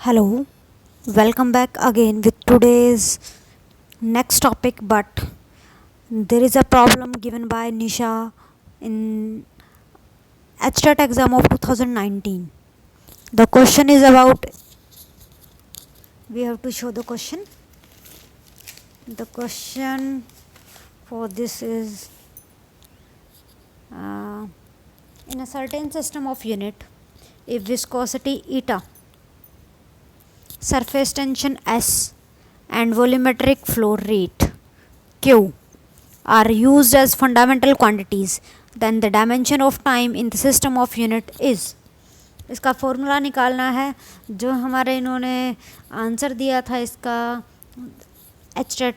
Hello, welcome back again with today's next topic. But there is a problem given by Nisha in HTET exam of 2019. The question is about, we have to show the question. The question for this is in a certain system of unit, if viscosity eta, surface tension S, and volumetric flow rate Q are used as fundamental quantities, then the dimension of time in the system of unit is. इसका formula निकालना है जो हमारे इन्होंने answer दिया था इसका HTET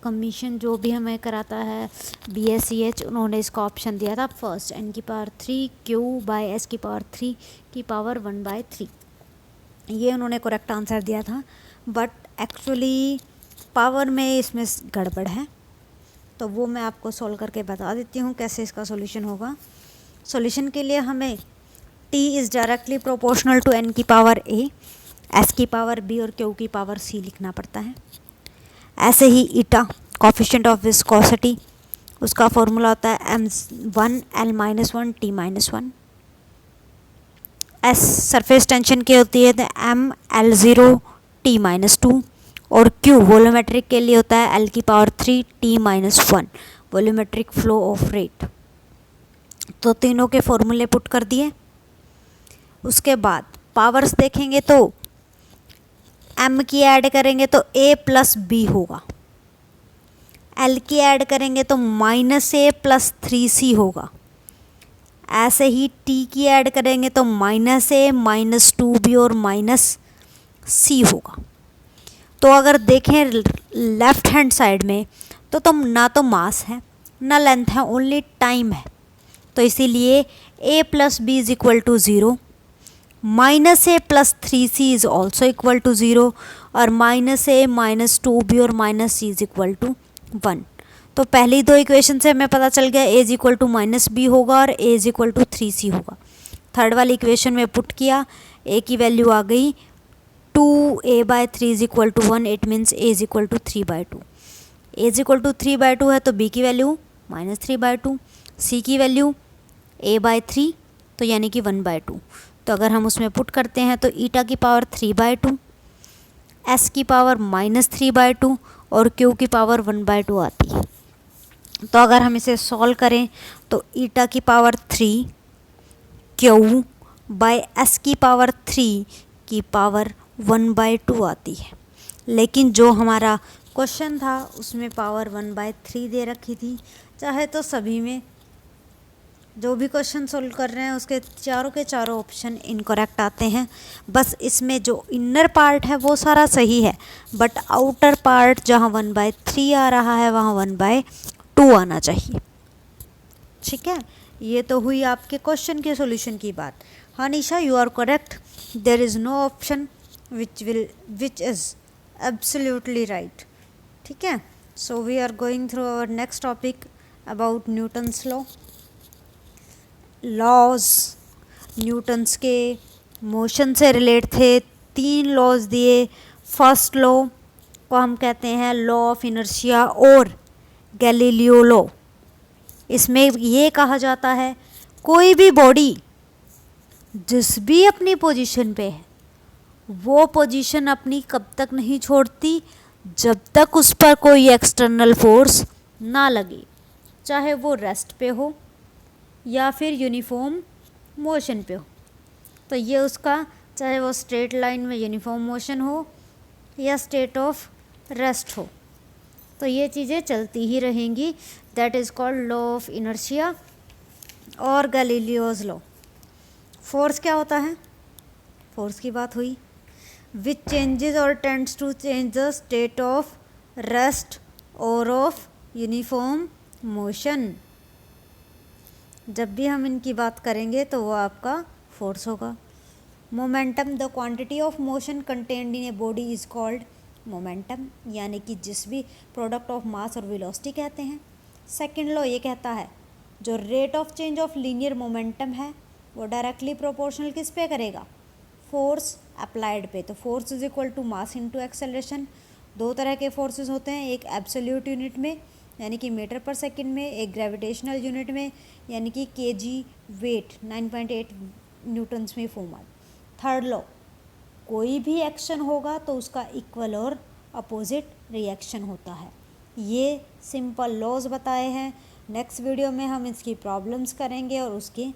commission जो भी हमें कराता है BSEH, उन्होंने इसका ऑप्शन दिया था फर्स्ट n⁻3 Q/s⁻3 की पावर 1/3। ये उन्होंने करेक्ट आंसर दिया था, बट एक्चुअली पावर में इसमें गड़बड़ है, तो वो मैं आपको सॉल्व करके बता देती हूँ कैसे इसका सॉल्यूशन होगा। सॉल्यूशन के लिए हमें t is directly proportional to n की पावर a, s की पावर b और q की पावर c लिखना पड़ता है। ऐसे ही ईटा कोफिशिएंट ऑफ विस्कोसिटी, उसका फॉर्मूला होता है m1 l-1 t-1। S surface tension की होती है तो m l0 t-2, और q वॉल्यूमेट्रिक के लिए होता है l⁻3 t-1 volumetric flow of rate. तो तीनों के फॉर्मूले पुट कर दिए। उसके बाद पावर्स देखेंगे तो m की ऐड करेंगे तो a + b होगा, l की ऐड करेंगे तो -a + 3c होगा। ऐसे ही t की ऐड करेंगे तो -a - 2b और -c होगा। तो अगर देखें लेफ्ट हैंड साइड में तो ना तो मास है ना लेंथ है, ओनली टाइम है। तो इसीलिए a + b = 0, -a + 3c is also equal to 0, और -a - 2b और -c = 1। तो पहली दो इक्वेशन से हमें पता चल गया a = -b होगा और a = 3c होगा। थर्ड वाली इक्वेशन में पुट किया, a की वैल्यू आ गई 2a/3 = 1, it means a = 3/2। a = 3/2 है तो b की वैल्यू -3/2, c की वैल्यू a/3 तो यानी कि 1/2। तो अगर हम उसमें पुट करते हैं तो ईटा की पावर 3/2, s की पावर -3/2 और q की पावर 1/2 आती है। तो अगर हम इसे सॉल्व करें तो ईटा की पावर 3 Q/s की पावर 3 की पावर 1/2 आती है। लेकिन जो हमारा क्वेश्चन था उसमें पावर 1/3 दे रखी थी। चाहे तो सभी में जो भी क्वेश्चन सोल्व कर रहे हैं उसके चारों के चारों ऑप्शन इनकरेक्ट आते हैं। बस इसमें जो इनर पार्ट है वो सारा सही है, बट आउटर पार्ट जहाँ 1/3 आ रहा है वहाँ 1/2 आना चाहिए। ठीक है, ये तो हुई आपके क्वेश्चन के सॉल्यूशन की बात। हाँ Nisha, you are correct, there is no option which is absolutely right. ठीक है, so we are going through our next topic about Newton's laws. Newton's के मोशन से रिलेट थे। 3 लॉज दिए। फर्स्ट लॉ को हम कहते हैं लॉ ऑफ इनर्शिया और गैलीलियो लॉ। इसमें ये कहा जाता है कोई भी बॉडी जिस भी अपनी पोजीशन पे है वो पोजीशन अपनी कब तक नहीं छोड़ती, जब तक उस पर कोई एक्सटर्नल फोर्स ना लगे, चाहे वो रेस्ट पे हो या फिर यूनिफॉर्म मोशन पे हो। तो ये उसका, चाहे वो स्ट्रेट लाइन में यूनिफॉर्म मोशन हो या स्टेट ऑफ रेस्ट हो, तो ये चीज़ें चलती ही रहेंगी। That is called law of inertia और गैलीलियोज लॉ। फोर्स क्या होता है? फोर्स की बात हुई, विच चेंजेस और tends to change the state of rest और ऑफ यूनिफॉर्म मोशन। जब भी हम इनकी बात करेंगे तो वो आपका फोर्स होगा। Momentum, the quantity of motion contained in a body is called momentum, यानी कि जिस भी प्रोडक्ट ऑफ मास और वेलोसिटी कहते हैं। सेकेंड लॉ ये कहता है जो rate of change of linear momentum है वो डायरेक्टली प्रोपोर्शनल किस पे करेगा? फोर्स अप्लाइड पे, तो force is equal to mass into acceleration. दो तरह के फोर्सेस होते हैं, एक एब्सोल्यूट यूनिट में यानी कि मीटर पर सेकंड में, एक ग्रेविटेशनल यूनिट में यानी कि केजी वेट 9.8 न्यूटन्स में फॉर्मल। थर्ड लॉ, कोई भी एक्शन होगा तो उसका इक्वल और अपोजिट रिएक्शन होता है। ये सिंपल लॉज बताए हैं। नेक्स्ट वीडियो में हम इसकी प्रॉब्लम्स करेंगे और उसकी